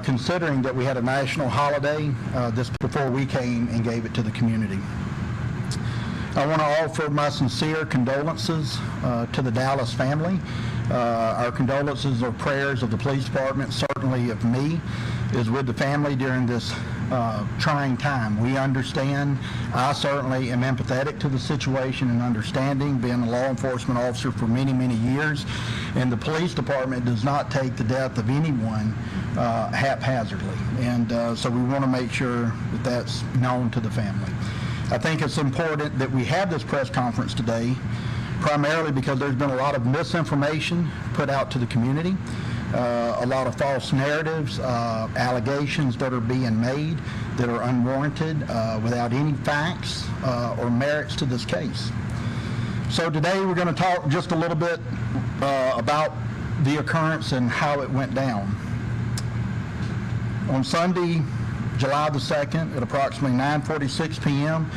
considering that we had a national holiday this before we came and gave it to the community. I want to offer my sincere condolences to the Dallas family. Our condolences or prayers of the police department, certainly of me, is with the family during this trying time. We understand. I certainly am empathetic to the situation and understanding, being a law enforcement officer for many, many years, and the police department does not take the death of anyone haphazardly. And so we want to make sure that that's known to the family. I think it's important that we have this press conference today, primarily because there's been a lot of misinformation put out to the community, a lot of false narratives, allegations that are being made that are unwarranted without any facts or merits to this case. So today we're going to talk just a little bit about the occurrence and how it went down. On Sunday, July the 2nd at approximately 9:46 p.m.,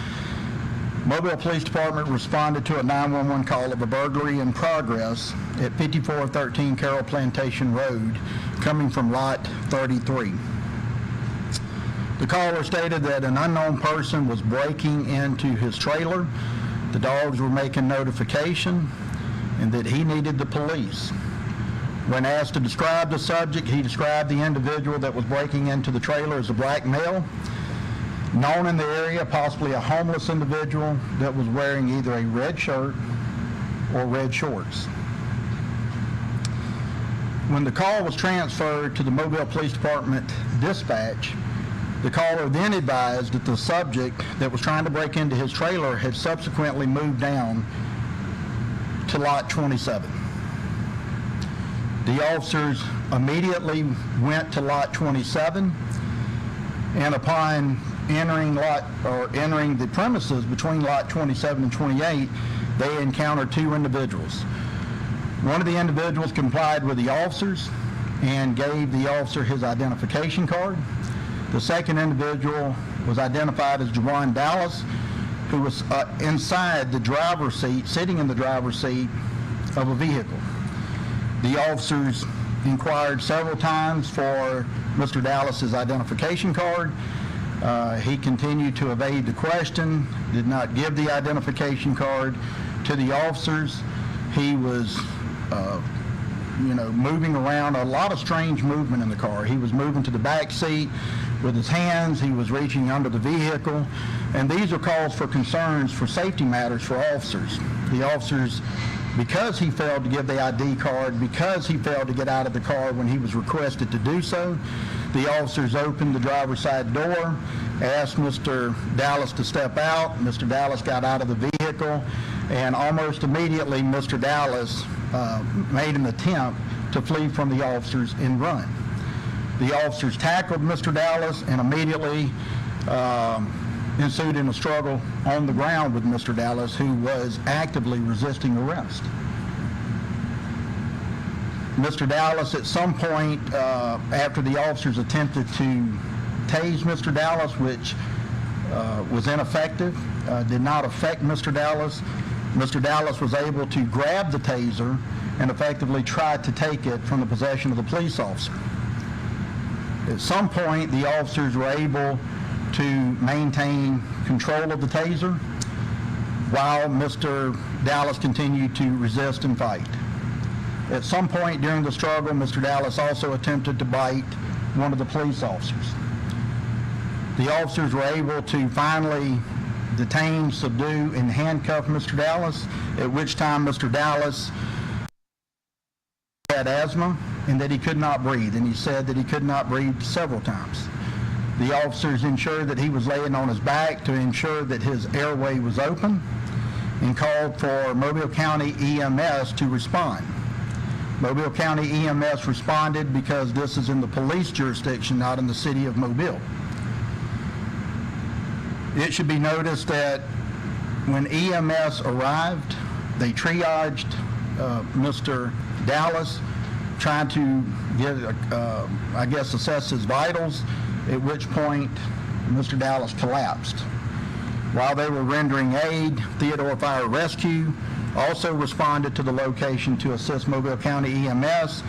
Mobile Police Department responded to a 911 call of a burglary in progress at 5413 Carroll Plantation Road, coming from Lot 33. The caller stated that an unknown person was breaking into his trailer, the dogs were making notification, and that he needed the police. When asked to describe the subject, he described the individual that was breaking into the trailer as a black male, known in the area, possibly a homeless individual that was wearing either a red shirt or red shorts. When the call was transferred to the Mobile Police Department dispatch, the caller then advised that the subject that was trying to break into his trailer had subsequently moved down to Lot 27. The officers immediately went to Lot 27, and upon entering the premises between Lot 27 and 28, they encountered two individuals. One of the individuals complied with the officers and gave the officer his identification card. The second individual was identified as Jawan Dallas, who was inside the driver's seat, sitting in the driver's seat of a vehicle. The officers inquired several times for Mr. Dallas's identification card. He continued to evade the question, did not give the identification card to the officers. He was, moving around, a lot of strange movement in the car. He was moving to the back seat with his hands. He was reaching under the vehicle. And these are calls for concerns for safety matters for officers. The officers, because he failed to give the ID card, because he failed to get out of the car when he was requested to do so, the officers opened the driver's side door, asked Mr. Dallas to step out. Mr. Dallas got out of the vehicle, and almost immediately Mr. Dallas made an attempt to flee from the officers and run. The officers tackled Mr. Dallas and immediately ensued in a struggle on the ground with Mr. Dallas, who was actively resisting arrest. Mr. Dallas, at some point after the officers attempted to tase Mr. Dallas, which was ineffective, did not affect Mr. Dallas, Mr. Dallas was able to grab the taser and effectively tried to take it from the possession of the police officer. At some point, the officers were able to maintain control of the taser while Mr. Dallas continued to resist and fight. At some point during the struggle, Mr. Dallas also attempted to bite one of the police officers. The officers were able to finally detain, subdue, and handcuff Mr. Dallas, at which time Mr. Dallas had asthma and that he could not breathe, and he said that he could not breathe several times. The officers ensured that he was laying on his back to ensure that his airway was open and called for Mobile County EMS to respond. Mobile County EMS responded because this is in the police jurisdiction, not in the city of Mobile. It should be noticed that when EMS arrived, they triaged Mr. Dallas, trying to assess his vitals, at which point Mr. Dallas collapsed. While they were rendering aid, Theodore Fire Rescue also responded to the location to assist Mobile County EMS.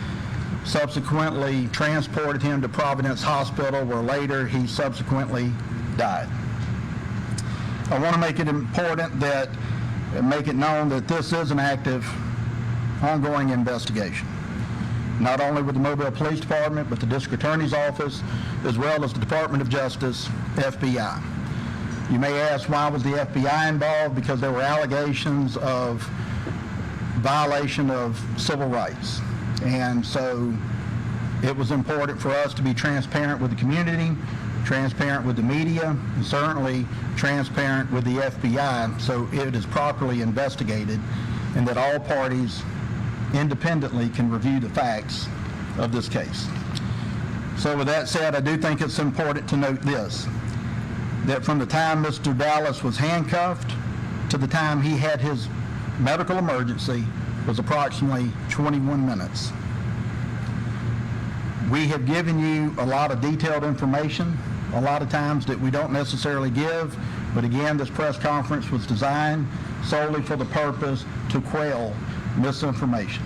subsequently transported him to Providence Hospital, where later he subsequently died. I want to make it important that, make it known that this is an active, ongoing investigation, not only with the Mobile Police Department, but the District Attorney's Office, as well as the Department of Justice, FBI. You may ask, why was the FBI involved? Because there were allegations of violation of civil rights. And so it was important for us to be transparent with the community, transparent with the media, and certainly transparent with the FBI, so it is properly investigated and that all parties independently can review the facts of this case. So with that said, I do think it's important to note this, that from the time Mr. Dallas was handcuffed to the time he had his medical emergency was approximately 21 minutes. We have given you a lot of detailed information, a lot of times that we don't necessarily give, but again, this press conference was designed solely for the purpose to quell misinformation.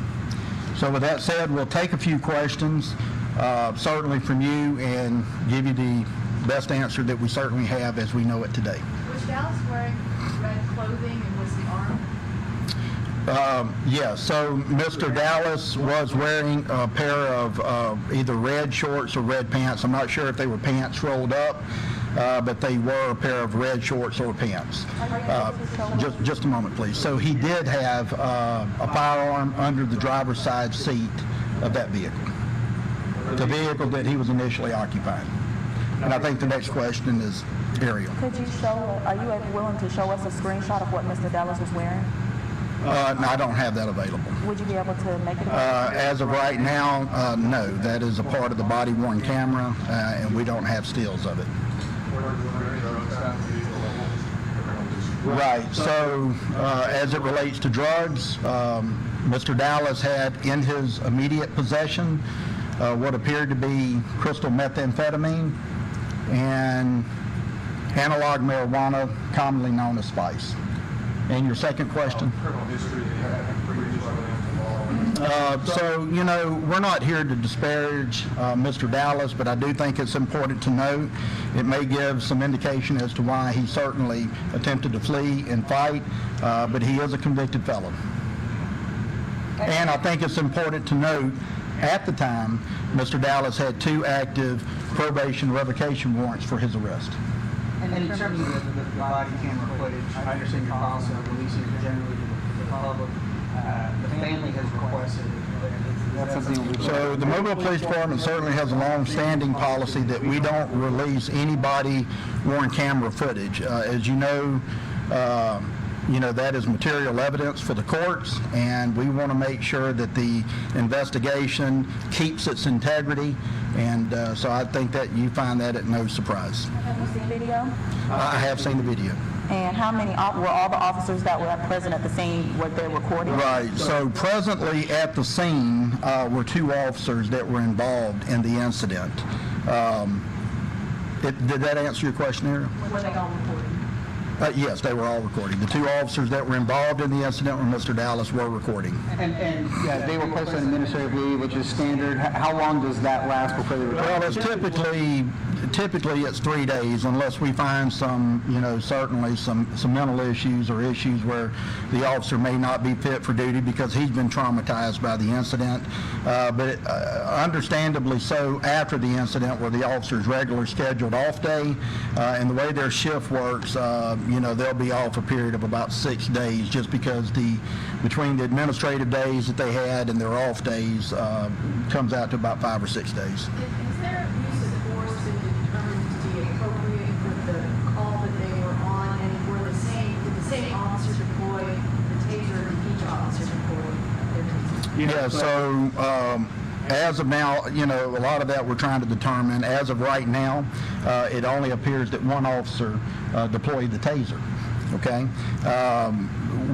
So with that said, we'll take a few questions, certainly from you, and give you the best answer that we certainly have as we know it today. Was Dallas wearing red clothing and was he armed? Yes, so Mr. Dallas was wearing a pair of either red shorts or red pants. I'm not sure if they were pants rolled up, but they were a pair of red shorts or pants. Just a moment, please. So he did have a firearm under the driver's side seat of that vehicle, the vehicle that he was initially occupying. And I think the next question is Ariel. Could you show, are you willing to show us a screenshot of what Mr. Dallas was wearing? No, I don't have that available. Would you be able to make it available? As of right now, no. That is a part of the body-worn camera, and we don't have stills of it. Right. So as it relates to drugs, Mr. Dallas had in his immediate possession what appeared to be crystal methamphetamine and analog marijuana, commonly known as spice. And your second question? So, you know, we're not here to disparage Mr. Dallas, but I do think it's important to note it may give some indication as to why he certainly attempted to flee and fight, but he is a convicted felon. And I think it's important to note, at the time, Mr. Dallas had 2 active probation revocation warrants for his arrest. And in terms of the body camera footage, I understand you're also releasing it generally to the public. The family has requested that's something. So the Mobile Police Department certainly has a long-standing policy that we don't release any body-worn camera footage. As you know, that is material evidence for the courts, and we want to make sure that the investigation keeps its integrity, and so I think that you find that at no surprise. Have you seen video? I have seen the video. And how many, were all the officers that were present at the scene, were they recording? Right, so presently at the scene were 2 officers that were involved in the incident. Did that answer your question, Ariel? Were they all recording? Yes, they were all recording. The 2 officers that were involved in the incident with Mr. Dallas were recording. And they were placed on administrative leave, which is standard. How long does that last before they return? Well, it's typically it's 3 days, unless we find some, certainly some mental issues or issues where the officer may not be fit for duty because he's been traumatized by the incident. But understandably so, after the incident, where the officer's regular scheduled off day, and the way their shift works, they'll be off a period of about 6 days, just because between the administrative days that they had and their off days comes out to about 5 or 6 days. Is there use of force been determined to be appropriate with the call that they were on, and did the same officer deploy the taser and each officer deploy their taser? Yeah, so as of now, a lot of that we're trying to determine. As of right now, it only appears that 1 officer deployed the taser, okay?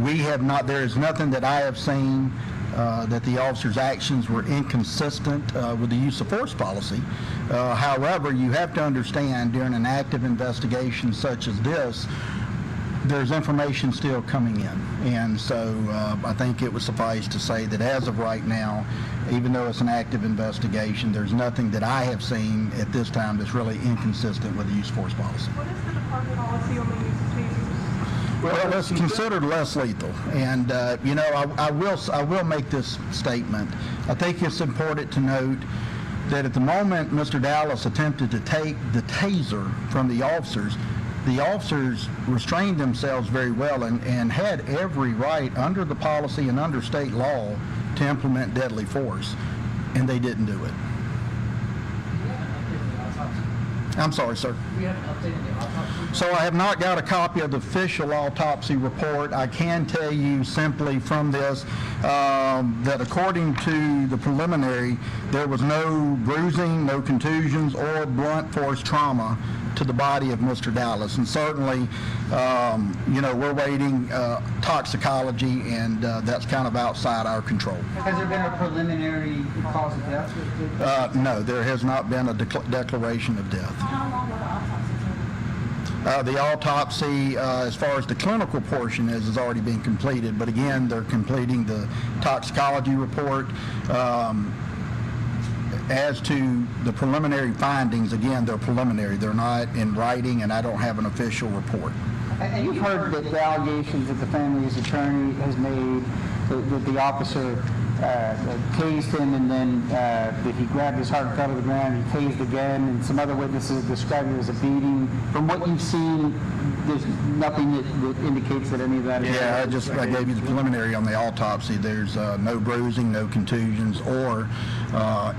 We have not, there is nothing that I have seen that the officer's actions were inconsistent with the use of force policy. However, you have to understand, during an active investigation such as this, There's information still coming in, and so I think it would suffice to say that as of right now, even though it's an active investigation, there's nothing that I have seen at this time that's really inconsistent with the use of force policy. What is the department policy on the use of tasers? Well, it's considered less lethal, and I will make this statement. I think it's important to note that at the moment Mr. Dallas attempted to take the taser from the officers restrained themselves very well and had every right under the policy and under state law to implement deadly force, and they didn't do it. I'm sorry, sir. We haven't updated the autopsy. So I have not got a copy of the official autopsy report. I can tell you simply from this that according to the preliminary, there was no bruising, no contusions, or blunt force trauma to the body of Mr. Dallas. And certainly, we're waiting toxicology, and that's kind of outside our control. Has there been a preliminary cause of death? No, there has not been a declaration of death. How long will the autopsy take? The autopsy, as far as the clinical portion is already been completed, but again, they're completing the toxicology report. As to the preliminary findings, again, they're preliminary. They're not in writing, and I don't have an official report. And you've heard that the allegations that the family's attorney has made, that the officer tased him, and then that he grabbed his heart and fell to the ground, he tased again, and some other witnesses described it as a beating. From what you've seen, there's nothing that indicates that any of that is... Yeah, I gave you the preliminary on the autopsy. There's no bruising, no contusions, or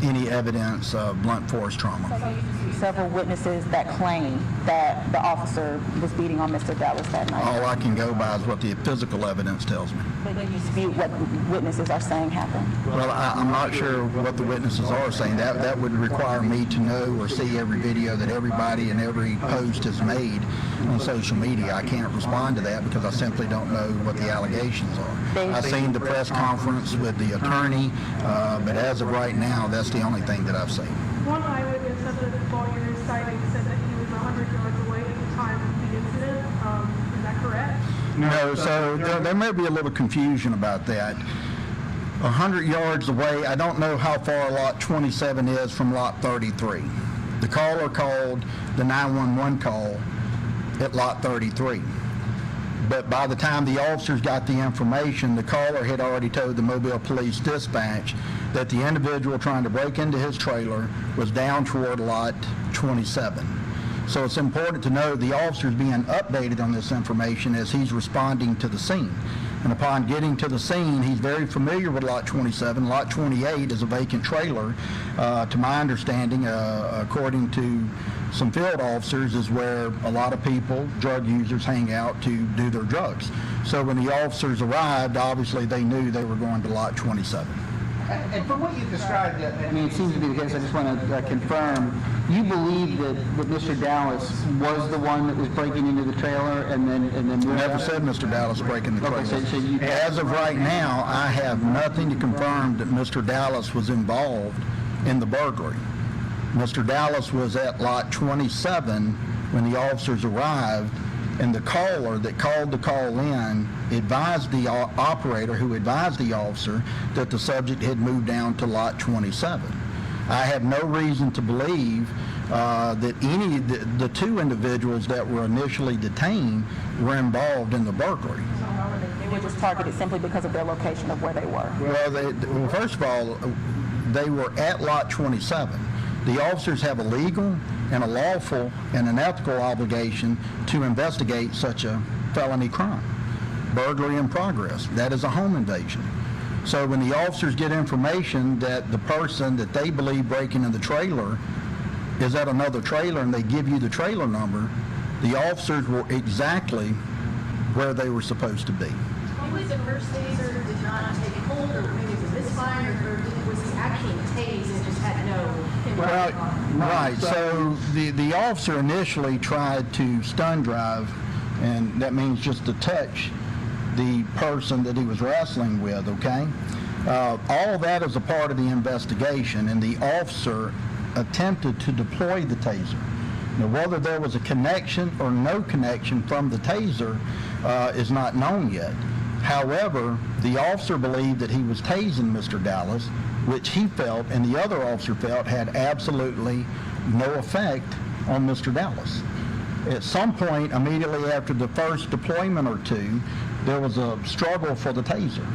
any evidence of blunt force trauma. Several witnesses that claim that the officer was beating on Mr. Dallas that night. All I can go by is what the physical evidence tells me. But you dispute what witnesses are saying happened. Well, I'm not sure what the witnesses are saying. That would require me to know or see every video that everybody and every post has made on social media. I can't respond to that because I simply don't know what the allegations are. I've seen the press conference with the attorney, but as of right now, that's the only thing that I've seen. One eyewitness said that the lawyer citing said that he was 100 yards away at the time of the incident. Is that correct? No, so there may be a little confusion about that. 100 yards away, I don't know how far lot 27 is from lot 33. The caller called the 911 call at lot 33. But by the time the officers got the information, the caller had already told the Mobile Police Dispatch that the individual trying to break into his trailer was down toward lot 27. So it's important to know the officer's being updated on this information as he's responding to the scene. And upon getting to the scene, he's very familiar with lot 27. Lot 28 is a vacant trailer. To my understanding, according to some field officers, is where a lot of people, drug users, hang out to do their drugs. So when the officers arrived, obviously they knew they were going to lot 27. And from what you've described, I mean, it seems to be the case, I just want to confirm, you believe that Mr. Dallas was the one that was breaking into the trailer and then Never said Mr. Dallas breaking the trailer. Okay, so you... As of right now, I have nothing to confirm that Mr. Dallas was involved in the burglary. Mr. Dallas was at lot 27 when the officers arrived, and the caller that called the call in advised the operator who advised the officer that the subject had moved down to lot 27. I have no reason to believe that any of the two individuals that were initially detained were involved in the burglary. They were just targeted simply because of their location of where they were. Well, first of all, they were at lot 27. The officers have a legal and a lawful and an ethical obligation to investigate such a felony crime. Burglary in progress. That is a home invasion. So when the officers get information that the person that they believe breaking in the trailer is at another trailer and they give you the trailer number, the officers were exactly where they were supposed to be. Maybe the first taser did not take hold, or maybe it was misfire, or was he actually tased and just had no... Well, right. So the officer initially tried to stun drive, and that means just to touch the person that he was wrestling with, okay? All that is a part of the investigation, and the officer attempted to deploy the taser. Now, whether there was a connection or no connection from the taser, is not known yet. However, the officer believed that he was tasing Mr. Dallas, which he felt and the other officer felt had absolutely no effect on Mr. Dallas. At some point, immediately after the first deployment or two, there was a struggle for the taser,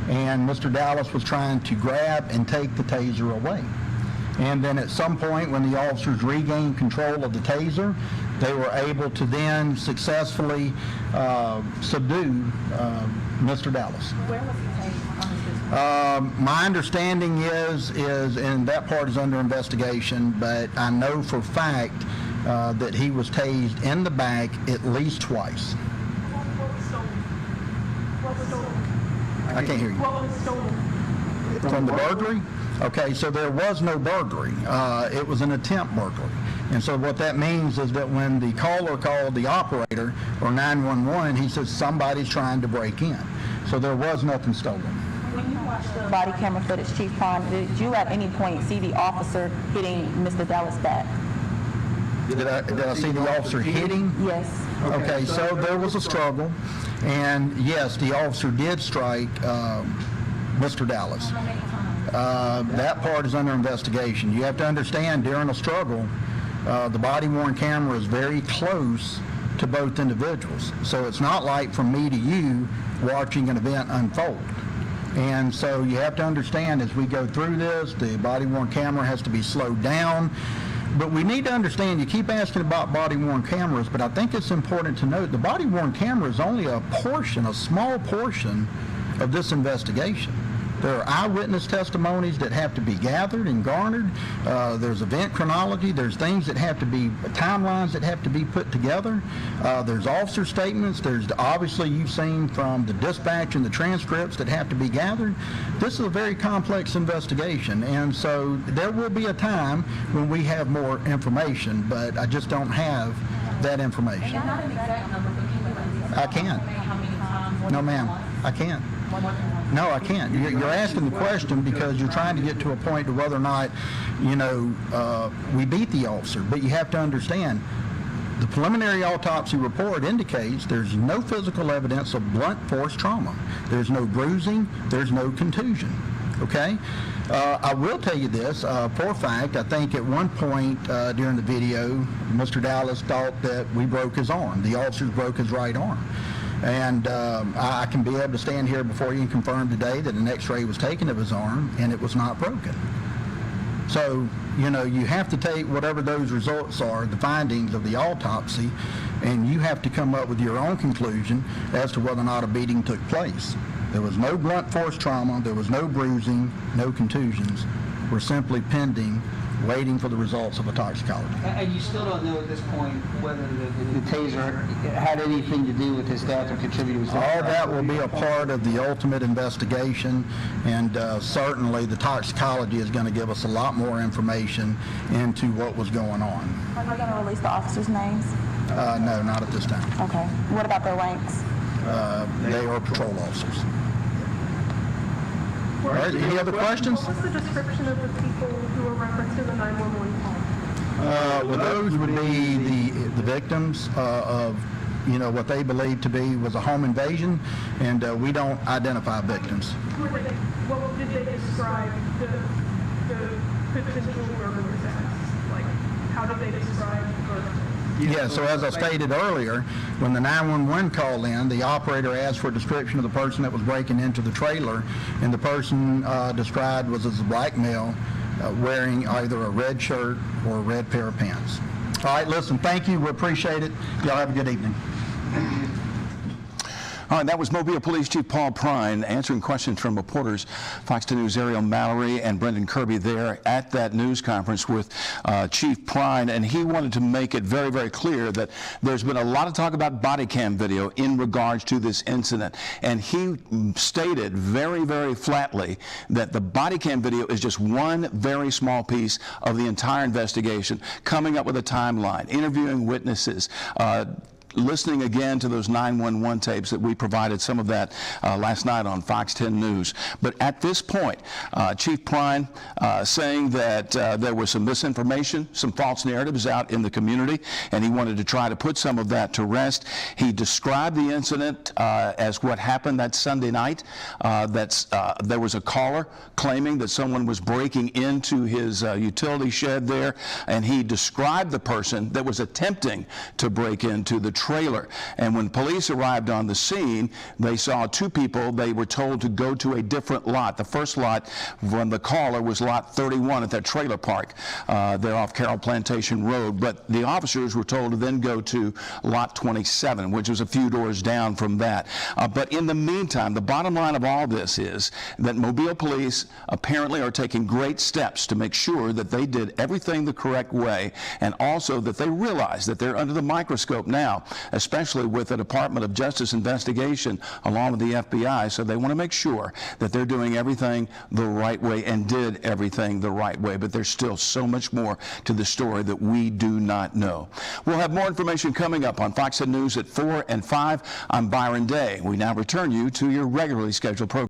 and Mr. Dallas was trying to grab and take the taser away. And then at some point, when the officers regained control of the taser, they were able to then successfully subdue Mr. Dallas. Where was he tased? My understanding is, and that part is under investigation, but I know for fact that he was tased in the back at least twice. What was stolen? What was stolen? I can't hear you. What was stolen? From the burglary? Okay, so there was no burglary. It was an attempt burglary. And so what that means is that when the caller called the operator or 911, he says somebody's trying to break in. So there was nothing stolen. When you watched the body camera footage, Chief Prine, did you at any point see the officer hitting Mr. Dallas back? Did I see the officer hitting? Yes. Okay, so there was a struggle, and yes, the officer did strike Mr. Dallas. That part is under investigation. You have to understand, during a struggle, the body-worn camera is very close to both individuals. So it's not like from me to you watching an event unfold. And so you have to understand, as we go through this, the body-worn camera has to be slowed down. But we need to understand, you keep asking about body-worn cameras, but I think it's important to note the body-worn camera is only a portion, a small portion of this investigation. There are eyewitness testimonies that have to be gathered and garnered. There's event chronology. There's things that have to be, timelines that have to be put together. There's officer statements. There's obviously, you've seen from the dispatch and the transcripts that have to be gathered. This is a very complex investigation, and so there will be a time when we have more information, but I just don't have that information. Not an exact number, but can you at least I can't. how many times? No, ma'am, I can't. More than once? No, I can't. You're asking the question because you're trying to get to a point of whether or not, we beat the officer. But you have to understand, the preliminary autopsy report indicates there's no physical evidence of blunt force trauma. There's no bruising. There's no contusion. Okay? I will tell you this, for a fact, I think at one point during the video, Mr. Dallas thought that we broke his arm. The officers broke his right arm. And I can be able to stand here before you and confirm today that an x-ray was taken of his arm and it was not broken. So, you have to take whatever those results are, the findings of the autopsy, and you have to come up with your own conclusion as to whether or not a beating took place. There was no blunt force trauma, there was no bruising, no contusions. We're simply pending, waiting for the results of a toxicology. And you still don't know at this point whether the taser had anything to do with his death or contributed to his death? All that will be a part of the ultimate investigation, and certainly the toxicology is going to give us a lot more information into what was going on. Are you going to release the officers' names? No, not at this time. Okay. What about their ranks? They are patrol officers. All right, any other questions? What was the description of the people who were referenced in the 911 call? Well, those would be the victims of, what they believe to be was a home invasion, and we don't identify victims. What did they describe the potential burglars as? Like, how did they describe burglars? Yeah, so as I stated earlier, when the 911 called in, the operator asked for a description of the person that was breaking into the trailer, and the person described was as a black male wearing either a red shirt or a red pair of pants. All right, listen, thank you. We appreciate it. Y'all have a good evening. All right, that was Mobile Police Chief Paul Prine answering questions from reporters Fox 2 News' Ariel Mallory and Brendan Kirby there at that news conference with Chief Prine, and he wanted to make it very, very clear that there's been a lot of talk about body cam video in regards to this incident, and he stated very, very flatly that the body cam video is just one very small piece of the entire investigation, coming up with a timeline, interviewing witnesses, listening again to those 911 tapes that we provided some of that last night on Fox 10 News. But at this point, Chief Prine saying that there was some misinformation, some false narratives out in the community, and he wanted to try to put some of that to rest. He described the incident as what happened that Sunday night. There was a caller claiming that someone was breaking into his utility shed there, and he described the person that was attempting to break into the trailer. And when police arrived on the scene, they saw two people. They were told to go to a different lot. The first lot from the caller was lot 31 at that trailer park there off Carroll Plantation Road. But the officers were told to then go to lot 27, which was a few doors down from that. But in the meantime, the bottom line of all this is that Mobile police apparently are taking great steps to make sure that they did everything the correct way, and also that they realize that they're under the microscope now, especially with the Department of Justice investigation along with the FBI. So they want to make sure that they're doing everything the right way and did everything the right way. But there's still so much more to the story that we do not know. We'll have more information coming up on Fox 10 News at 4 and 5. I'm Byron Day. We now return you to your regularly scheduled program.